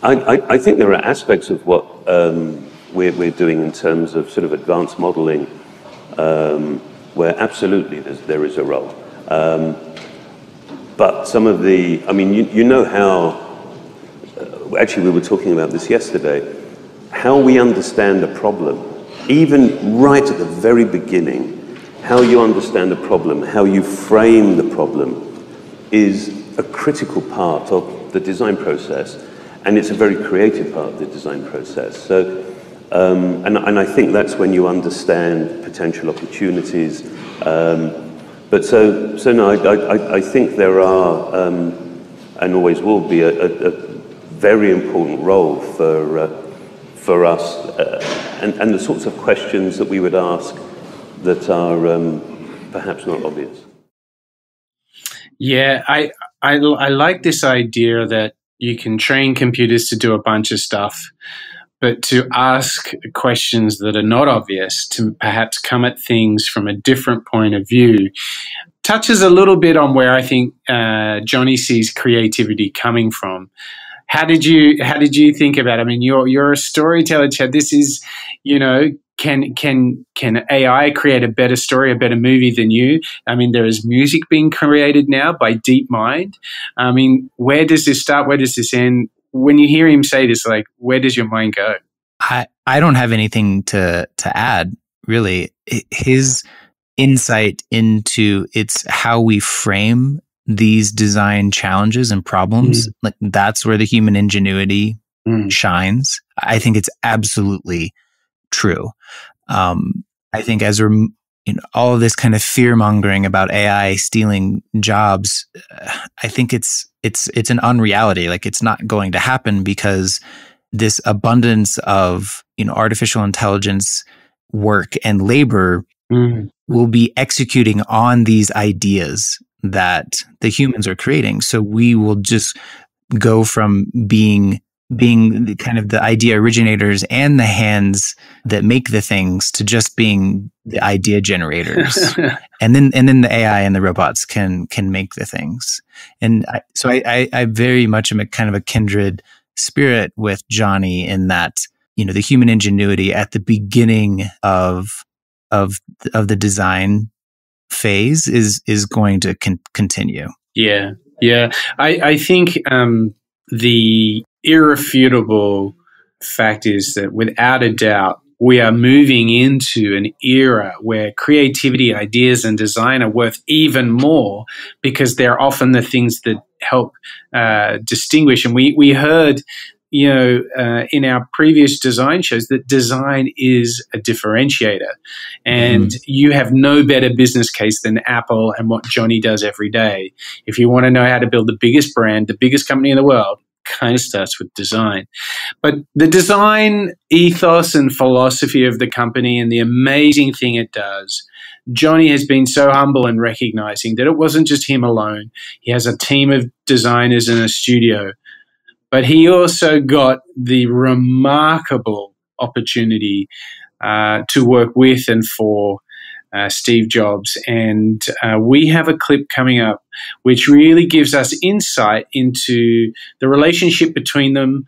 I think there are aspects of what we're doing in terms of sort of advanced modeling where absolutely there is a role. But some of the, how, actually we were talking about this yesterday, how we understand a problem, even right at the very beginning, how you understand a problem, how you frame the problem is a critical part of the design process, and it's a very creative part of the design process. So, and I think that's when you understand potential opportunities, But so no, I think there are, and always will be, a very important role for us, and the sorts of questions that we would ask that are perhaps not obvious. Yeah, I like this idea that you can train computers to do a bunch of stuff, but to ask questions that are not obvious, to perhaps come at things from a different point of view, touches a little bit on where I think Jonny sees creativity coming from. How did you think about it? I mean, you're a storyteller, Chad. This is, can AI create a better story, a better movie than you? I mean, there is music being created now by DeepMind. I mean, where does this start? Where does this end? When you hear him say this, like, where does your mind go? I don't have anything to add, really. His insight into it's how we frame these design challenges and problems, like that's where the human ingenuity shines. I think it's absolutely true. I think as we're, all of this kind of fear mongering about AI stealing jobs, I think it's an unreality. Like, it's not going to happen because this abundance of, artificial intelligence work and labor will be executing on these ideas that the humans are creating. So we will just go from being the kind of the idea originators and the hands that make the things to just being the idea generators. and then the AI and the robots can make the things. And I very much am a kind of a kindred spirit with Jonny in that, the human ingenuity at the beginning of the design phase is going to continue. Yeah. I think the irrefutable fact is that without a doubt, we are moving into an era where creativity, ideas, and design are worth even more because they're often the things that help distinguish. And we heard, in our previous design shows that design is a differentiator. And you have no better business case than Apple and what Jonny does every day. If you want to know how to build the biggest brand, the biggest company in the world, kind of starts with design. But the design ethos and philosophy of the company and the amazing thing it does, Jonny has been so humble in recognizing that it wasn't just him alone. He has a team of designers in a studio, but he also got the remarkable opportunity to work with and for Steve Jobs. And we have a clip coming up which really gives us insight into the relationship between them,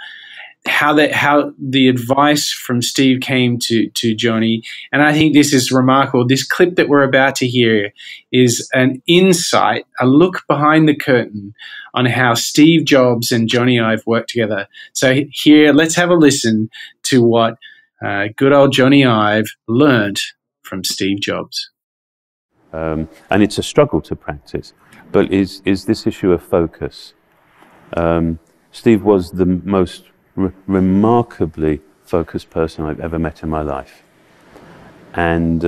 how the advice from Steve came to Jonny. And I think this is remarkable. This clip that we're about to hear is an insight, a look behind the curtain on how Steve Jobs and Jonny Ive worked together. So here, let's have a listen to what good old Jonny Ive learned from Steve Jobs. And it's a struggle to practice, but is this issue of focus. Steve was the most remarkably focused person I've ever met in my life. And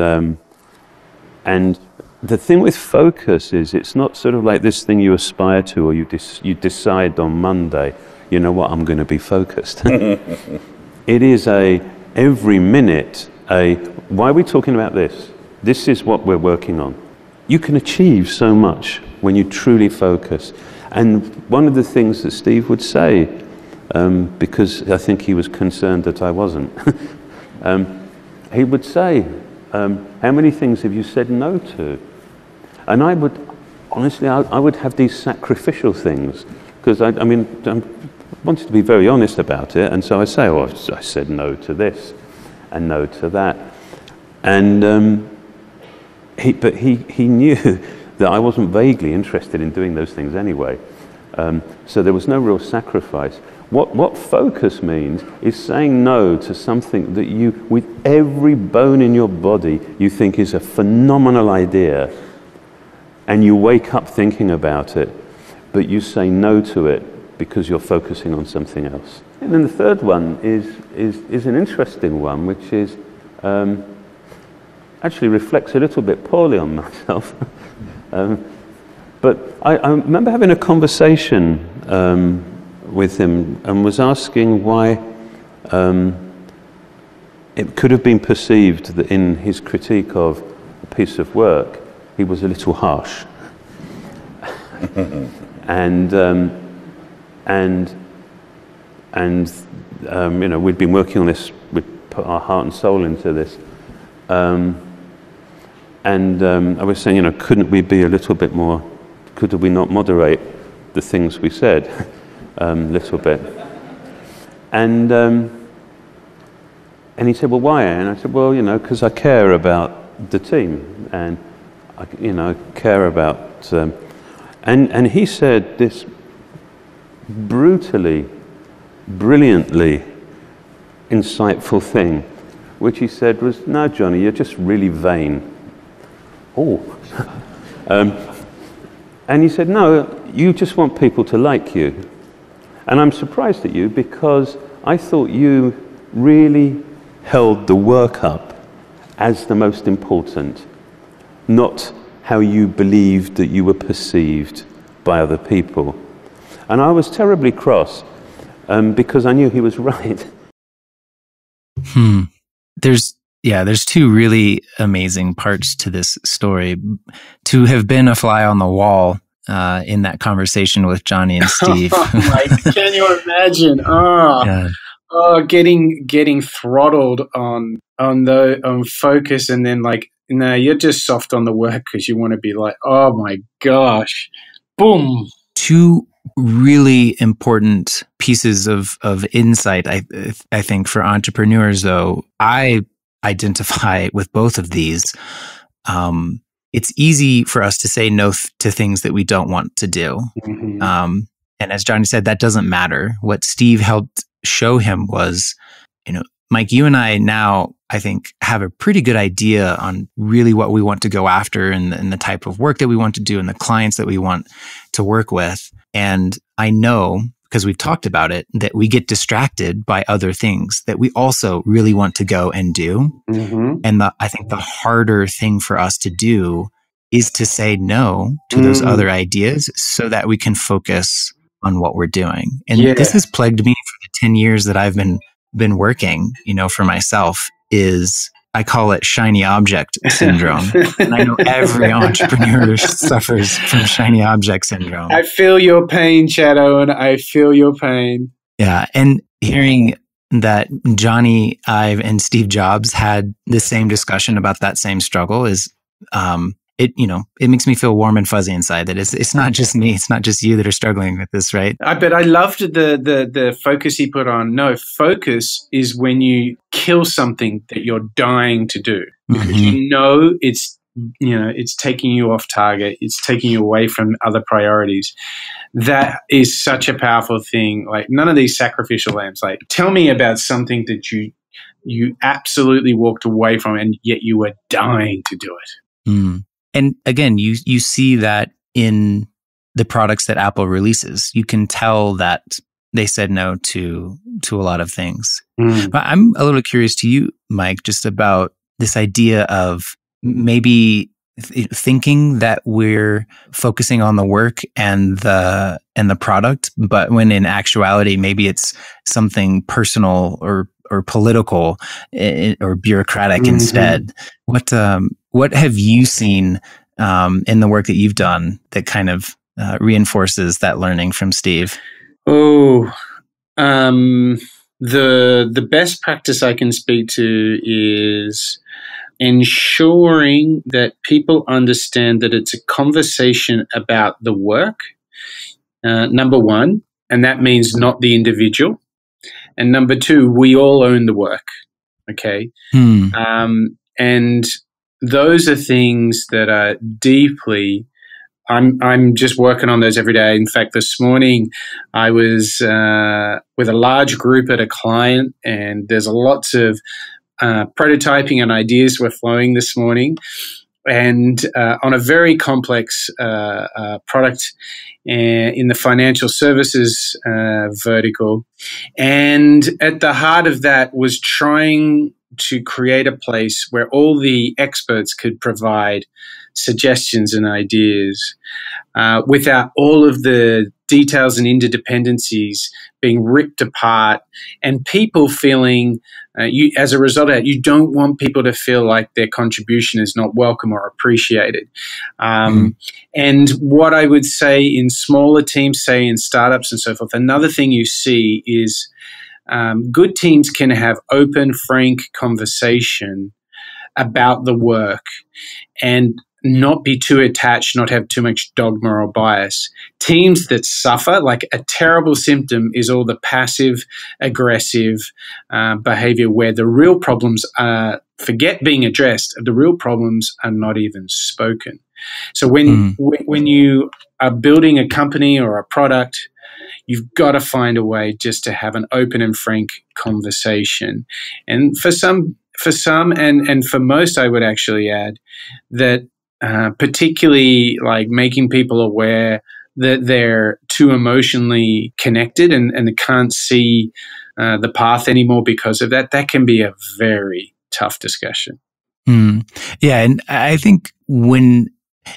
the thing with focus is it's not sort of like this thing you aspire to or you decide on Monday, you know what, I'm going to be focused. It is every minute, why are we talking about this? This is what we're working on. You can achieve so much when you truly focus. And one of the things that Steve would say, because I think he was concerned that I wasn't, he would say, how many things have you said no to? And I would, honestly, I would have these sacrificial things, because I wanted to be very honest about it, and so I say, oh, I said no to this, and no to that. And but he knew that I wasn't vaguely interested in doing those things anyway. So there was no real sacrifice. What focus means is saying no to something that you, with every bone in your body, you think is a phenomenal idea, and you wake up thinking about it, but you say no to it because you're focusing on something else. And then the third one is an interesting one, which is actually reflects a little bit poorly on myself. But I remember having a conversation with him and was asking why it could have been perceived that in his critique of a piece of work, he was a little harsh. and you know, we'd been working on this, we'd put our heart and soul into this. I was saying, you know, couldn't we be a little bit more, could we not moderate the things we said a little bit? And he said, well, why? And I said, well, you know, because I care about the team, and I care about. And he said this brutally, brilliantly insightful thing, which he said was, "No, Jonny, you're just really vain." Oh. And he said, "No, you just want people to like you." And I'm surprised at you because I thought you really held the work up as the most important, not how you believed that you were perceived by other people. And I was terribly cross because I knew he was right. There's two really amazing parts to this story. To have been a fly on the wall in that conversation with Jonny and Steve. Can you imagine? Getting throttled on focus, and then like, no, you're just soft on the work because you want to be like, oh my gosh, boom. Two really important pieces of insight, I think, for entrepreneurs, though. I identify with both of these. It's easy for us to say no to things that we don't want to do. Mm-hmm. And as Jonny said, that doesn't matter. What Steve helped show him was, you know, Mike, you and I now, I think, have a pretty good idea on really what we want to go after and the type of work that we want to do and the clients that we want to work with. And I know, because we've talked about it, that we get distracted by other things that we also really want to go and do. Mm-hmm. And I think the harder thing for us to do is to say no to those other ideas so that we can focus on what we're doing. And this has plagued me for the 10 years that I've been working, you know, for myself, is I call it shiny object syndrome. And I know every entrepreneur suffers from shiny object syndrome. I feel your pain, Chad Owen. I feel your pain. Yeah. And hearing that Jonny Ive and Steve Jobs had the same discussion about that same struggle is, it makes me feel warm and fuzzy inside that it's not just me, it's not just you that are struggling with this, right? But I loved the focus he put on. No, focus is when you kill something that you're dying to do because it's taking you off target, it's taking you away from other priorities. That is such a powerful thing. Like, none of these sacrificial lambs. Like, tell me about something that you absolutely walked away from and yet you were dying to do it. Mm. And again, you see that in the products that Apple releases. You can tell that they said no to a lot of things. Mm. But I'm a little curious to you, Mike, just about this idea of maybe thinking that we're focusing on the work and the product, but when in actuality, maybe it's something personal or political or bureaucratic instead. What have you seen in the work that you've done that kind of reinforces that learning from Steve? Oh, the best practice I can speak to is ensuring that people understand that it's a conversation about the work, number one, and that means not the individual. And number two, we all own the work, okay? And those are things that are deeply, I'm just working on those every day. In fact, this morning I was with a large group at a client, and there's lots of prototyping and ideas were flowing this morning, and on a very complex product in the financial services vertical. And at the heart of that was trying to create a place where all the experts could provide suggestions and ideas without all of the details and interdependencies being ripped apart, and people feeling, as a result of that, you don't want people to feel like their contribution is not welcome or appreciated. And what I would say in smaller teams, say in startups and so forth, another thing you see is good teams can have open, frank conversation about the work and not be too attached, not have too much dogma or bias. Teams that suffer, like a terrible symptom is all the passive, aggressive behavior where the real problems are, forget being addressed, the real problems are not even spoken. So when you are building a company or a product, you've got to find a way just to have an open and frank conversation. And for some and for most, I would actually add that particularly like making people aware that they're too emotionally connected and they can't see the path anymore because of that, that can be a very tough discussion. Yeah, and I think and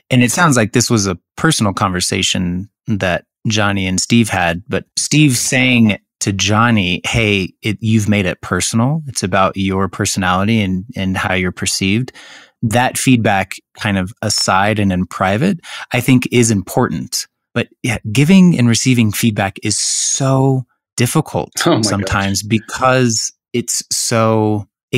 it sounds like this was a personal conversation that Jonny and Steve had, but Steve saying to Jonny, hey, you've made it personal. It's about your personality and how you're perceived. That feedback kind of aside and in private, I think is important. But yeah, giving and receiving feedback is so difficult sometimes because it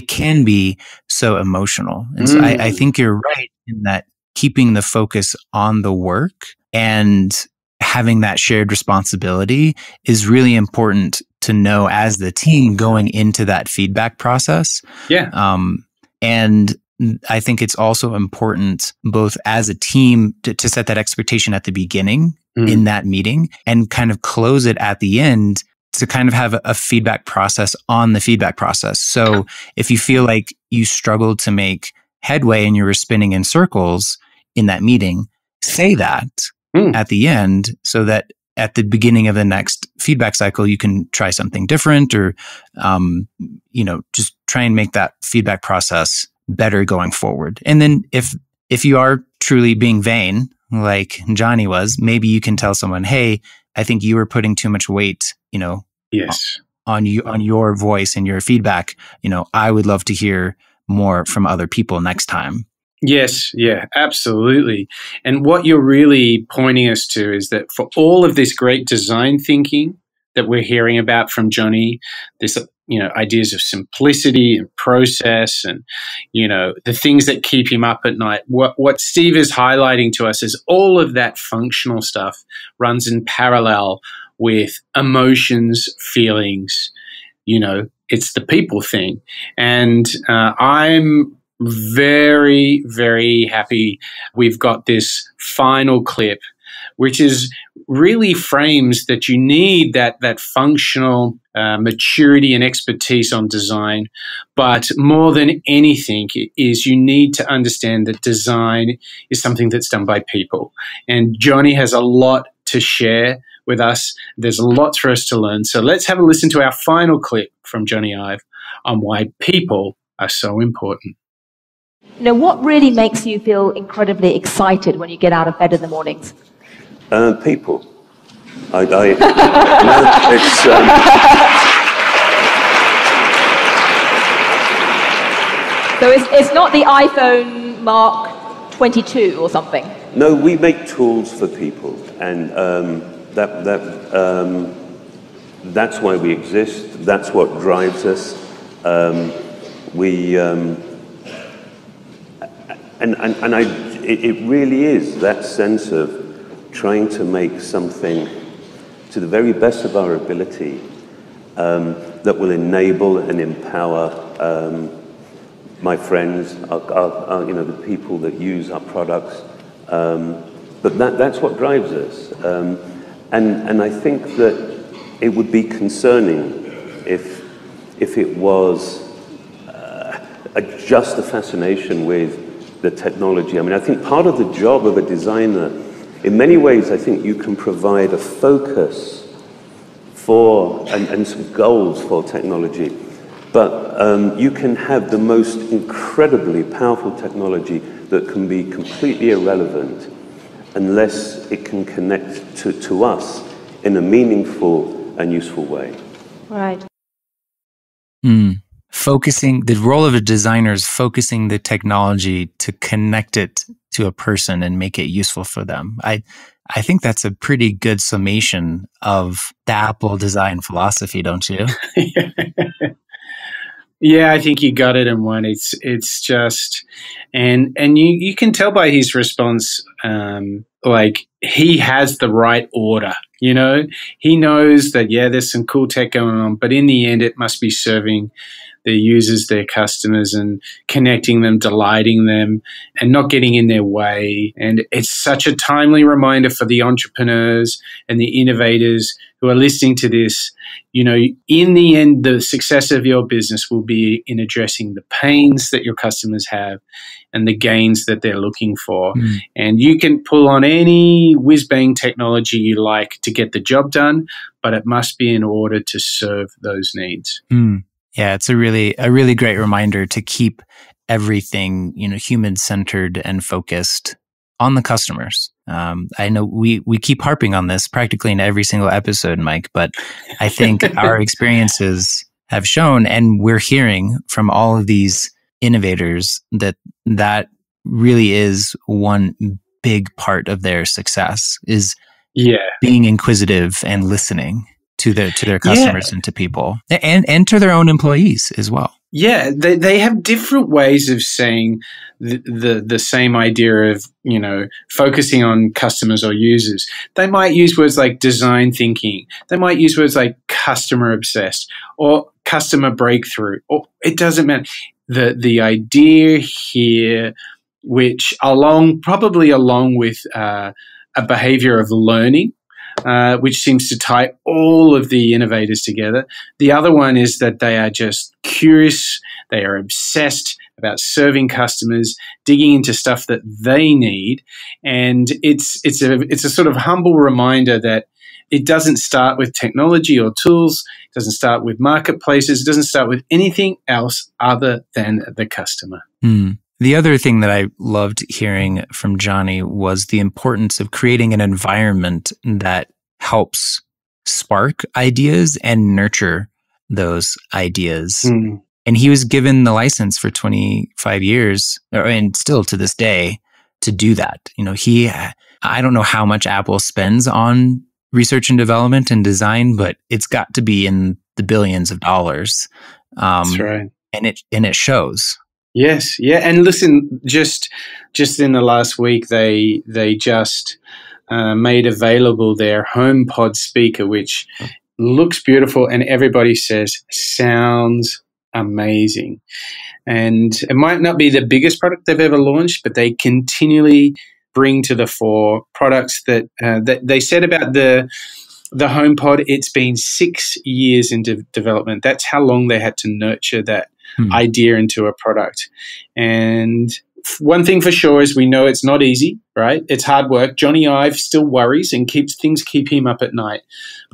can be so emotional. And so I think you're right in that keeping the focus on the work and having that shared responsibility is really important to know as the team going into that feedback process. Yeah. And I think it's also important both as a team to set that expectation at the beginning in that meeting and kind of close it at the end to kind of have a feedback process on the feedback process. So if you feel like you struggled to make headway and you were spinning in circles in that meeting, say that at the end so that at the beginning of the next feedback cycle, you can try something different or, just try and make that feedback process better going forward. And then if you are truly being vain, like Jonny was, maybe you can tell someone, hey, I think you were putting too much weight, yes, on your voice and your feedback. I would love to hear more from other people next time. Yes, yeah, absolutely. And what you're really pointing us to is that for all of this great design thinking that we're hearing about from Jonny, this, ideas of simplicity and process and, the things that keep him up at night, what Steve is highlighting to us is all of that functional stuff runs in parallel with emotions, feelings, it's the people thing. And I'm very, very happy we've got this final clip, which is really frames that you need that functional maturity and expertise on design. But more than anything is you need to understand that design is something that's done by people. And Jonny has a lot to share with us. There's a lot for us to learn. So let's have a listen to our final clip from Jonny Ive on why people are so important. What really makes you feel incredibly excited when you get out of bed in the mornings? People. It's So it's not the iPhone Mark 22 or something? No, we make tools for people, and that's why we exist. That's what drives us. It really is that sense of trying to make something to the very best of our ability that will enable and empower my friends, the people that use our products. But that's what drives us. And I think that it would be concerning if it was just a fascination with the technology. I mean, I think part of the job of a designer, in many ways, I think you can provide a focus for and some goals for technology. But you can have the most incredibly powerful technology that can be completely irrelevant unless it can connect to us in a meaningful and useful way. Right. Focusing, the role of a designer is focusing the technology to connect it to a person and make it useful for them. I think that's a pretty good summation of the Apple design philosophy, don't you? Yeah, I think you got it in one. It's just, and you can tell by his response, like he has the right order. You know, he knows that there's some cool tech going on, but in the end, it must be serving their users, their customers, and connecting them, delighting them, and not getting in their way. And it's such a timely reminder for the entrepreneurs and the innovators who are listening to this. You know, in the end, the success of your business will be in addressing the pains that your customers have and the gains that they're looking for. And you can pull on any whiz-bang technology you like to get the job done, but it must be in order to serve those needs. Yeah, it's a really great reminder to keep everything, human-centered and focused on the customers. I know we keep harping on this practically in every single episode, Mike, but I think our experiences have shown, and we're hearing from all of these innovators, that really is one big part of their success is being inquisitive and listening to their customers and to people and to their own employees as well. Yeah, they have different ways of saying the same idea of, focusing on customers or users. They might use words like design thinking. They might use words like customer obsessed or customer breakthrough, or it doesn't matter. The idea here, which probably along with a behavior of learning, which seems to tie all of the innovators together. The other one is that they are just curious. They are obsessed about serving customers, digging into stuff that they need. And it's a sort of humble reminder that it doesn't start with technology or tools. It doesn't start with marketplaces. It doesn't start with anything else other than the customer. The other thing that I loved hearing from Jonny was the importance of creating an environment that helps spark ideas and nurture those ideas. And he was given the license for 25 years, and still to this day, to do that. I don't know how much Apple spends on research and development and design, but it's got to be in the billions of dollars. That's right. And it shows. Yes, yeah, and listen, just in the last week, they just made available their HomePod speaker, which looks beautiful, and everybody says sounds amazing. And it might not be the biggest product they've ever launched, but they continually bring to the fore products that they said about the HomePod. It's been 6 years into development. That's how long they had to nurture that idea into a product. And one thing for sure is we know it's not easy, right? It's hard work. Jonny Ive still worries and keep him up at night.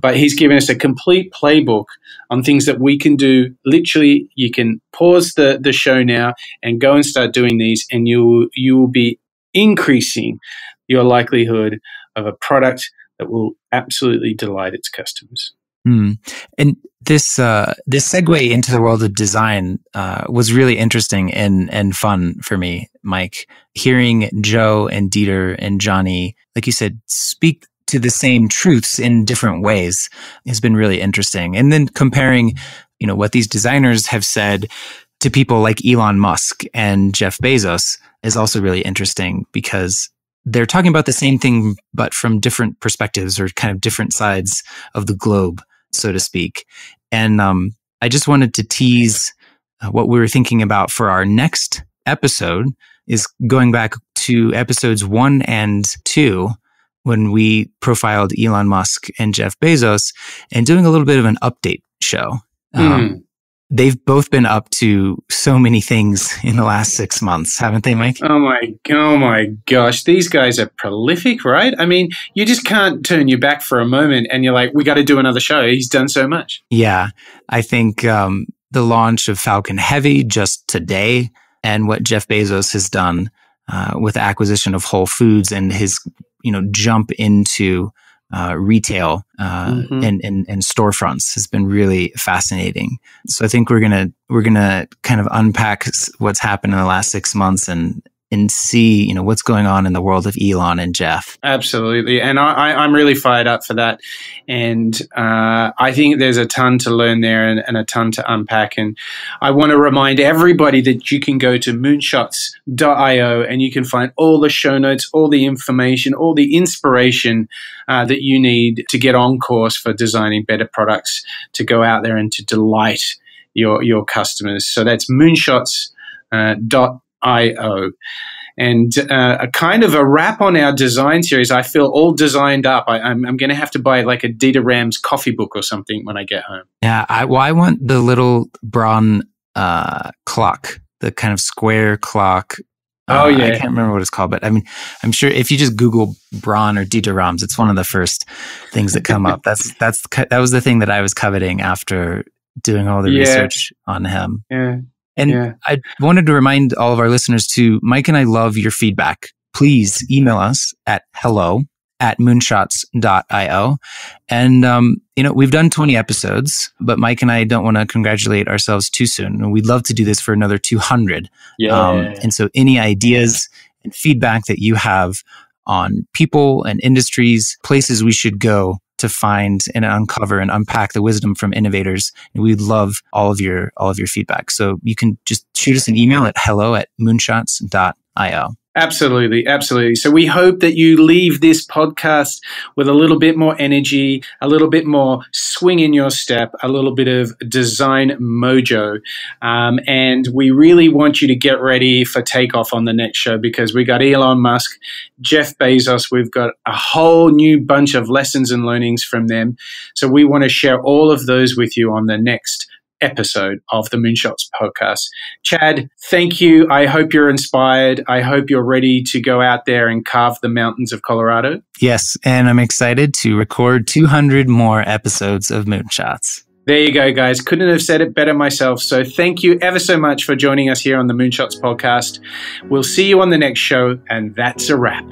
But he's given us a complete playbook on things that we can do. Literally, you can pause the show now and go and start doing these, and you will be increasing your likelihood of a product that will absolutely delight its customers. And this segue into the world of design was really interesting and fun for me, Mike. Hearing Joe and Dieter and Jonny, like you said, speak to the same truths in different ways has been really interesting. And then comparing, what these designers have said to people like Elon Musk and Jeff Bezos is also really interesting, because they're talking about the same thing, but from different perspectives or kind of different sides of the globe, so to speak. And I just wanted to tease what we were thinking about for our next episode is going back to episodes 1 and 2, when we profiled Elon Musk and Jeff Bezos, and doing a little bit of an update show. They've both been up to so many things in the last 6 months, haven't they, Mike? Oh my gosh. These guys are prolific, right? I mean, you just can't turn your back for a moment and you're like, we got to do another show. He's done so much. Yeah. I think the launch of Falcon Heavy just today, and what Jeff Bezos has done with the acquisition of Whole Foods and his, jump into retail and storefronts has been really fascinating. So I think we're gonna kind of unpack what's happened in the last 6 months and see, what's going on in the world of Elon and Jeff. Absolutely. And I'm really fired up for that. And I think there's a ton to learn there and a ton to unpack. And I want to remind everybody that you can go to moonshots.io and you can find all the show notes, all the information, all the inspiration that you need to get on course for designing better products to go out there and to delight your customers. So that's moonshots.io. And a kind of a wrap on our design series. I feel all designed up. I'm going to have to buy like a Dieter Rams coffee book or something when I get home. Yeah, I want the little Braun clock, the kind of square clock. Oh yeah, I can't remember what it's called, but I mean, I'm sure if you just Google Braun or Dieter Rams, it's one of the first things that come up. That was the thing that I was coveting after doing all the research on him. Yeah. And I wanted to remind all of our listeners too, Mike and I love your feedback. Please email us at hello@moonshots.io. And, we've done 20 episodes, but Mike and I don't want to congratulate ourselves too soon. And we'd love to do this for another 200. And so any ideas and feedback that you have on people and industries, places we should go to find and uncover and unpack the wisdom from innovators. And we'd love all of your feedback. So you can just shoot us an email at hello@moonshots.io. Absolutely. Absolutely. So we hope that you leave this podcast with a little bit more energy, a little bit more swing in your step, a little bit of design mojo. And we really want you to get ready for takeoff on the next show because we got Elon Musk, Jeff Bezos. We've got a whole new bunch of lessons and learnings from them. So we want to share all of those with you on the next episode of the Moonshots podcast. Chad, thank you. I hope you're inspired. I hope you're ready to go out there and carve the mountains of Colorado. Yes, and I'm excited to record 200 more episodes of Moonshots. There you go, guys. Couldn't have said it better myself. So thank you ever so much for joining us here on the Moonshots podcast. We'll see you on the next show, and that's a wrap.